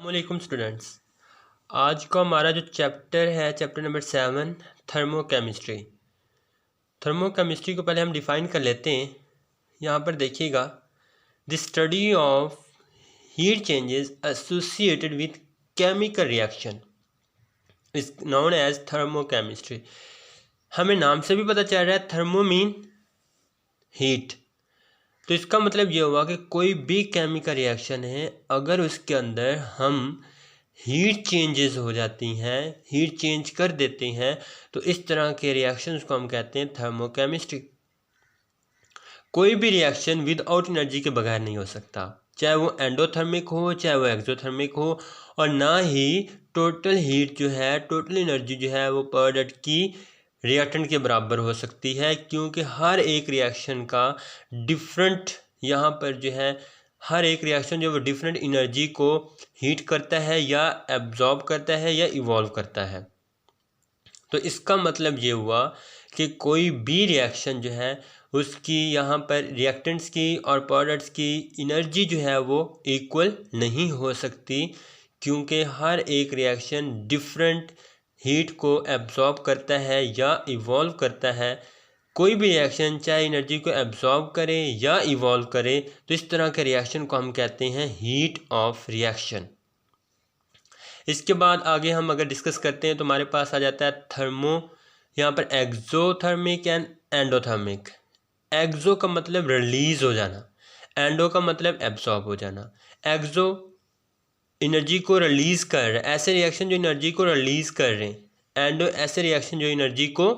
वालेकुम स्टूडेंट्स। आज का हमारा जो चैप्टर है चैप्टर नंबर 7 थर्मोकेमिस्ट्री। थर्मोकेमिस्ट्री को पहले हम डिफ़ाइन कर लेते हैं। यहाँ पर देखिएगा, the study of heat changes associated with chemical reaction is known as thermochemistry. हमें नाम से भी पता चल रहा है थर्मो मीन हीट, तो इसका मतलब ये हुआ कि कोई भी केमिकल रिएक्शन है अगर उसके अंदर हम हीट चेंजेस हो जाती हैं, हीट चेंज कर देते हैं, तो इस तरह के रिएक्शंस को हम कहते हैं थर्मोकेमिस्ट्री। कोई भी रिएक्शन विदाउट एनर्जी के बगैर नहीं हो सकता, चाहे वो एंडोथर्मिक हो चाहे वो एक्सोथर्मिक हो, और ना ही टोटल हीट जो है, टोटल एनर्जी जो है वो प्रोडक्ट की रिएक्टेंट के बराबर हो सकती है, क्योंकि हर एक रिएक्शन का डिफरेंट यहाँ पर जो है हर एक रिएक्शन जो वो डिफरेंट एनर्जी को हीट करता है या एब्जॉर्ब करता है या इवॉल्व करता है। तो इसका मतलब ये हुआ कि कोई भी रिएक्शन जो है उसकी यहाँ पर रिएक्टेंट्स की और प्रोडक्ट्स की एनर्जी जो है वो इक्वल नहीं हो सकती, क्योंकि हर एक रिएक्शन डिफरेंट हीट को एब्जॉर्ब करता है या इवॉल्व करता है। कोई भी रिएक्शन चाहे एनर्जी को एब्जॉर्ब करे या इवॉल्व करे, तो इस तरह के रिएक्शन को हम कहते हैं हीट ऑफ रिएक्शन। इसके बाद आगे हम अगर डिस्कस करते हैं तो हमारे पास आ जाता है थर्मो, यहाँ पर एक्सोथर्मिक एंड एंडोथर्मिक। एक्सो का मतलब रिलीज हो जाना, एंडो का मतलब एब्जॉर्ब हो जाना। एक्सो एनर्जी को रिलीज कर रहे हैं, ऐसे रिएक्शन जो एनर्जी को रिलीज कर रहे हैं। एंडो ऐसे रिएक्शन जो एनर्जी को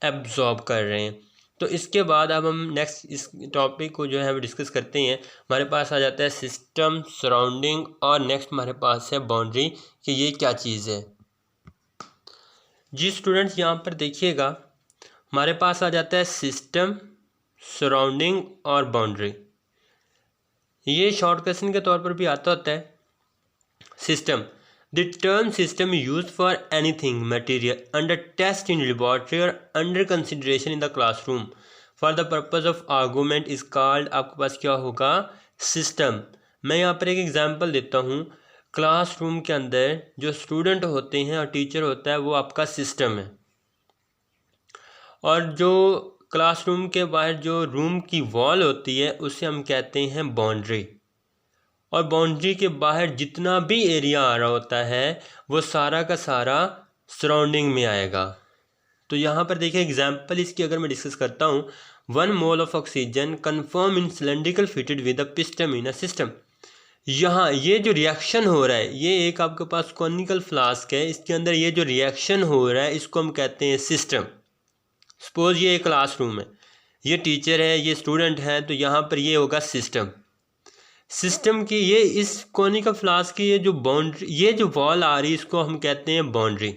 एब्जॉर्ब कर रहे हैं। तो इसके बाद अब हम नेक्स्ट इस टॉपिक को जो है वो डिस्कस करते हैं। हमारे पास आ जाता है सिस्टम, सराउंडिंग, और नेक्स्ट हमारे पास है बाउंड्री, कि ये क्या चीज़ है। जी स्टूडेंट्स, यहाँ पर देखिएगा, हमारे पास आ जाता है सिस्टम, सराउंडिंग और बाउंड्री। ये शॉर्ट क्वेश्चन के तौर पर भी आता होता है। System, the term system used for anything material under test in laboratory or under consideration in the classroom for the purpose of argument is called, आपके पास क्या होगा, सिस्टम। मैं यहाँ पर एक एग्जांपल देता हूँ। क्लासरूम के अंदर जो स्टूडेंट होते हैं और टीचर होता है वो आपका सिस्टम है, और जो क्लासरूम के बाहर जो रूम की वॉल होती है उसे हम कहते हैं बाउंड्री। और बाउंड्री के बाहर जितना भी एरिया आ रहा होता है वो सारा का सारा सराउंडिंग में आएगा। तो यहाँ पर देखिए एग्जांपल इसकी अगर मैं डिस्कस करता हूँ, 1 mole of oxygen confirm in cylindrical fitted with a piston in a system. यहाँ ये जो रिएक्शन हो रहा है, ये एक आपके पास कॉनिकल फ्लास्क है, इसके अंदर ये जो रिएक्शन हो रहा है इसको हम कहते हैं सिस्टम। सपोज ये एक क्लासरूम है, ये टीचर है, ये स्टूडेंट है, तो यहाँ पर ये होगा सिस्टम। सिस्टम की ये इस कोनिकल फ्लास्क की ये जो बाउंड्री, ये जो वॉल आ रही है इसको हम कहते हैं बाउंड्री,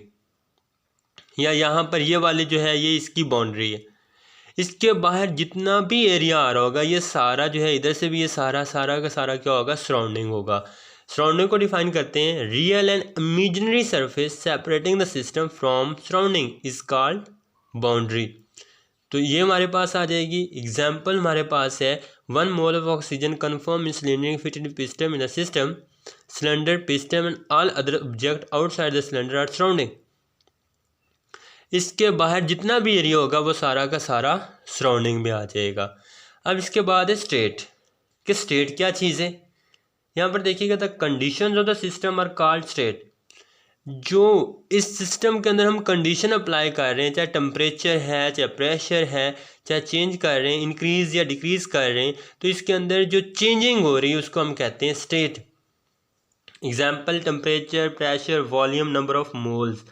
या यहाँ पर ये वाली जो है ये इसकी बाउंड्री है। इसके बाहर जितना भी एरिया आ रहा होगा ये सारा जो है, इधर से भी ये सारा का सारा क्या होगा, सराउंडिंग होगा। सराउंडिंग को डिफाइन करते हैं, real and imaginary surface separating the system from surrounding is called boundary. तो ये हमारे पास आ जाएगी। एग्जाम्पल हमारे पास है 1 mole of oxygen confirm in cylinder fitted piston in a system, cylinder, piston and all other object outside the cylinder are surrounding. इसके बाहर जितना भी एरिया होगा वो सारा का सारा सराउंडिंग में आ जाएगा। अब इसके बाद है स्टेट, कि स्टेट क्या चीज़ है। यहाँ पर देखिएगा, the conditions of the system are called state. जो इस सिस्टम के अंदर हम कंडीशन अप्लाई कर रहे हैं, चाहे टेम्परेचर है, चाहे प्रेशर है, चाहे चेंज कर रहे हैं, इंक्रीज़ या डिक्रीज़ कर रहे हैं, तो इसके अंदर जो चेंजिंग हो रही है उसको हम कहते हैं state. Example, temperature, pressure, volume, number of moles,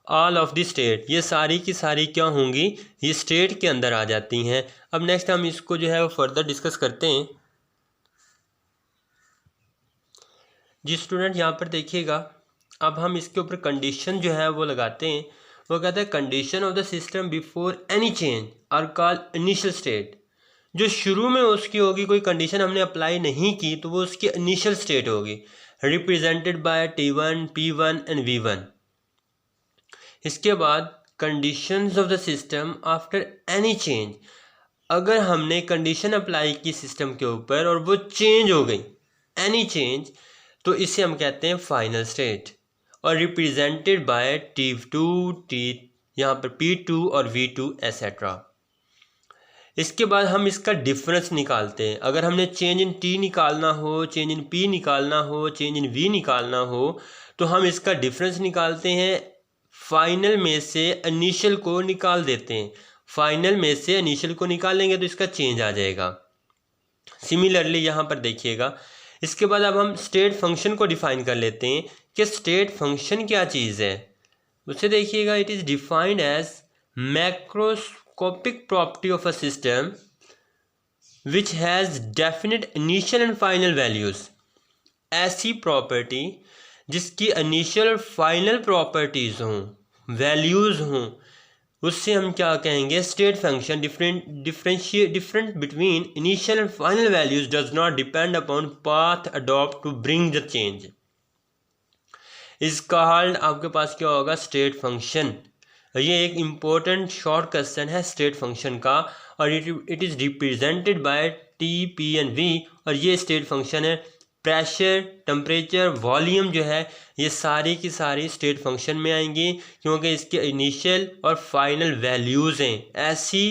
all of the state, ये सारी की सारी क्या होंगी, ये स्टेट के अंदर आ जाती हैं। अब नेक्स्ट हम इसको जो है वो फर्दर डिस्कस करते हैं। जी स्टूडेंट, यहाँ पर देखिएगा, अब हम इसके ऊपर कंडीशन जो है वो लगाते हैं। वो कहते हैं condition of the system before any change are called initial state. जो शुरू में उसकी होगी, कोई कंडीशन हमने अप्लाई नहीं की तो वो उसकी इनिशियल स्टेट होगी, represented by T1, P1 and V1। इसके बाद conditions of the system after any change, अगर हमने कंडीशन अप्लाई की सिस्टम के ऊपर और वो चेंज हो गई, एनी चेंज, तो इसे हम कहते हैं फाइनल स्टेट और रिप्रेजेंटेड बाय T2 यहाँ पर P2 और V2 एसेट्रा। इसके बाद हम इसका डिफरेंस निकालते हैं। अगर हमने चेंज इन T निकालना हो, चेंज इन P निकालना हो, चेंज इन V निकालना हो, तो हम इसका डिफरेंस निकालते हैं, फाइनल में से इनिशियल को निकाल देते हैं। फाइनल में से इनिशियल को निकालेंगे तो इसका चेंज आ जाएगा। सिमिलरली यहाँ पर देखिएगा। इसके बाद अब हम स्टेट फंक्शन को डिफाइन कर लेते हैं कि स्टेट फंक्शन क्या चीज़ है। उसे देखिएगा, it is defined as macroscopic property of a system which has definite initial and final values. ऐसी प्रॉपर्टी जिसकी इनिशियल और फाइनल प्रॉपर्टीज़ हों, वैल्यूज़ हों, उससे हम क्या कहेंगे, state function. Different between initial and final values does not depend upon path adopt to bring the change. इसका हल आपके पास क्या होगा, स्टेट फंक्शन। ये एक इम्पोर्टेंट शॉर्ट क्वेश्चन है स्टेट फंक्शन का, और it is represented by T, P and V। और ये स्टेट फंक्शन है। प्रेशर, टेम्परेचर, वॉल्यूम जो है ये सारी की सारी स्टेट फंक्शन में आएंगी, क्योंकि इसके इनिशियल और फाइनल वैल्यूज़ हैं। ऐसी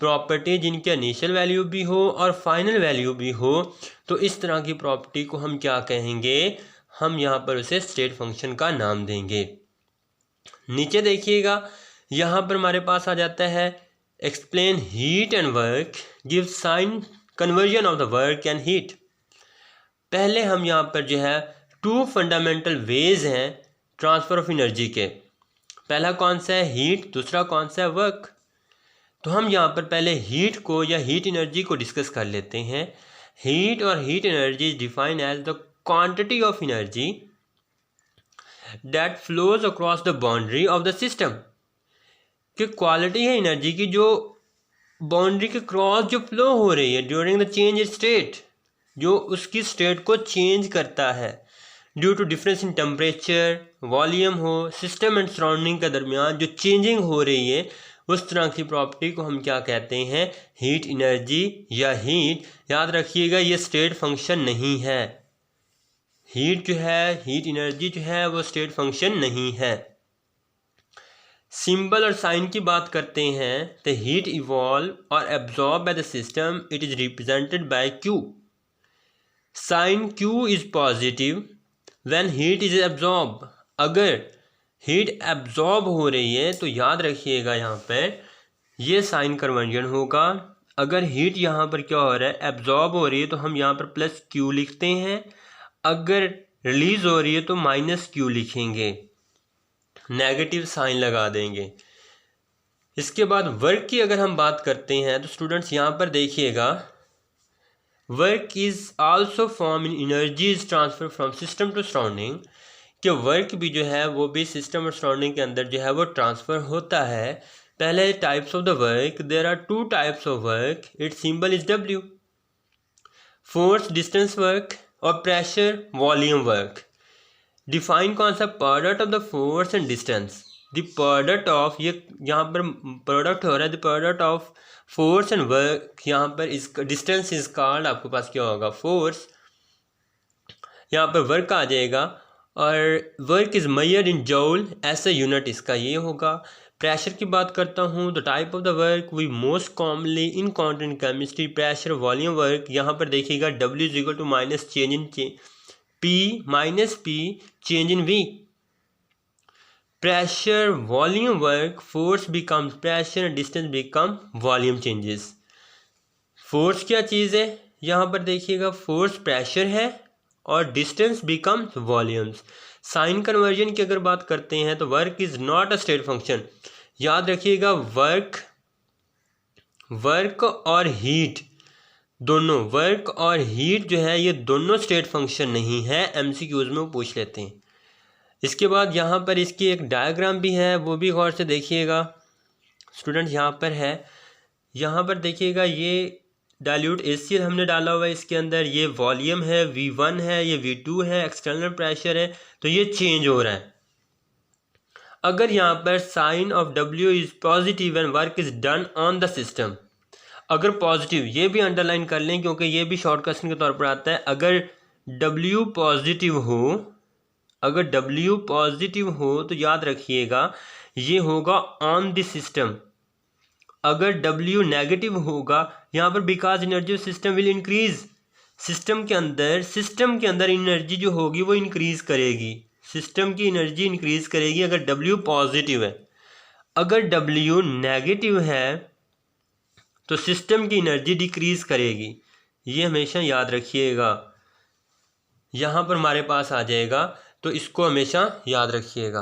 प्रॉपर्टी जिनके इनिशियल वैल्यू भी हो और फाइनल वैल्यू भी हो, तो इस तरह की प्रॉपर्टी को हम क्या कहेंगे, हम यहाँ पर उसे स्टेट फंक्शन का नाम देंगे। नीचे देखिएगा, यहाँ पर हमारे पास आ जाता है explain heat and work, give sign conversion of the work and heat. पहले हम यहाँ पर जो है 2 फंडामेंटल वेज हैं ट्रांसफ़र ऑफ एनर्जी के। पहला कौन सा है, हीट, दूसरा कौन सा है, वर्क। तो हम यहाँ पर पहले हीट को या हीट एनर्जी को डिस्कस कर लेते हैं। हीट और heat energy is defined as the quantity of energy that flows across the boundary of the system. कि क्वालिटी है एनर्जी की जो बाउंड्री के क्रॉस जो फ्लो हो रही है ड्यूरिंग द चेंज स्टेट, जो उसकी स्टेट को चेंज करता है due to difference in temperature, volume हो, सिस्टम एंड सराउंडिंग के दरमियान जो चेंजिंग हो रही है, उस तरह की प्रॉपर्टी को हम क्या कहते हैं, हीट एनर्जी या हीट। याद रखिएगा, ये स्टेट फंक्शन नहीं है। हीट जो है, हीट एनर्जी जो है, वो स्टेट फंक्शन नहीं है। सिंबल और साइन की बात करते हैं तो हीट इवॉल्व और absorb by the system, it is represented by Q। Sign Q is positive when heat is absorb. अगर हीट एब्जॉर्ब हो रही है तो याद रखिएगा यहाँ पर ये साइन कन्वर्जन होगा। अगर हीट यहाँ पर क्या हो रहा है, एब्जॉर्ब हो रही है, तो हम यहाँ पर +Q लिखते हैं। अगर रिलीज हो रही है तो -Q लिखेंगे, नेगेटिव साइन लगा देंगे। इसके बाद वर्क की अगर हम बात करते हैं तो स्टूडेंट्स यहाँ पर देखिएगा, work is also form in energy is transfer from system to surrounding. कि वर्क भी जो है वो भी सिस्टम और सराउंडिंग के अंदर जो है वो ट्रांसफ़र होता है। पहले types of the work, there are 2 types of work, its symbol is W। Force distance work और प्रेशर वॉल्यूम वर्क। डिफाइन कौन सा, product of the force and distance. The product of, ये यहाँ पर प्रोडक्ट हो रहा है, the product of force and work, यहाँ पर इसका डिस्टेंस इज कॉल्ड, आपके पास क्या होगा, फोर्स, यहाँ पर वर्क आ जाएगा। और work is measured in joule, ऐसा यूनिट इसका ये होगा। प्रेशर की बात करता हूँ तो type of the work we most commonly in quantum chemistry, pressure volume work. यहाँ पर देखिएगा W is equal to minus change in P minus P change in V। Pressure volume work, force becomes pressure and distance become volume changes. Force क्या चीज़ है, यहाँ पर देखिएगा force pressure है और distance becomes volumes. Sign conversion की अगर बात करते हैं तो work is not a state function. याद रखिएगा, वर्क और हीट दोनों, वर्क और हीट जो है ये दोनों स्टेट फंक्शन नहीं है। MCQs में वो पूछ लेते हैं। इसके बाद यहाँ पर इसकी एक डायग्राम भी है, वो भी गौर से देखिएगा स्टूडेंट। यहाँ पर है, यहाँ पर देखिएगा ये डाइल्यूट HCl हमने डाला हुआ है इसके अंदर, ये वॉल्यूम है, V1 है, ये V2 है, एक्सटर्नल प्रेशर है, तो ये चेंज हो रहा है। अगर यहाँ पर sign of W is positive and work is done on the system, अगर पॉजिटिव, ये भी अंडरलाइन कर लें क्योंकि ये भी शॉर्ट क्वेश्चन के तौर पर आता है। अगर W पॉजिटिव हो, अगर W पॉजिटिव हो तो याद रखिएगा ये होगा ऑन द सिस्टम। अगर W नेगेटिव होगा यहाँ पर because energy system will increase, system के अंदर एनर्जी जो होगी वो इंक्रीज करेगी, सिस्टम की एनर्जी इंक्रीज करेगी अगर W पॉजिटिव है। अगर W नेगेटिव है तो सिस्टम की एनर्जी डिक्रीज करेगी। ये हमेशा याद रखिएगा, यहाँ पर हमारे पास आ जाएगा, तो इसको हमेशा याद रखिएगा।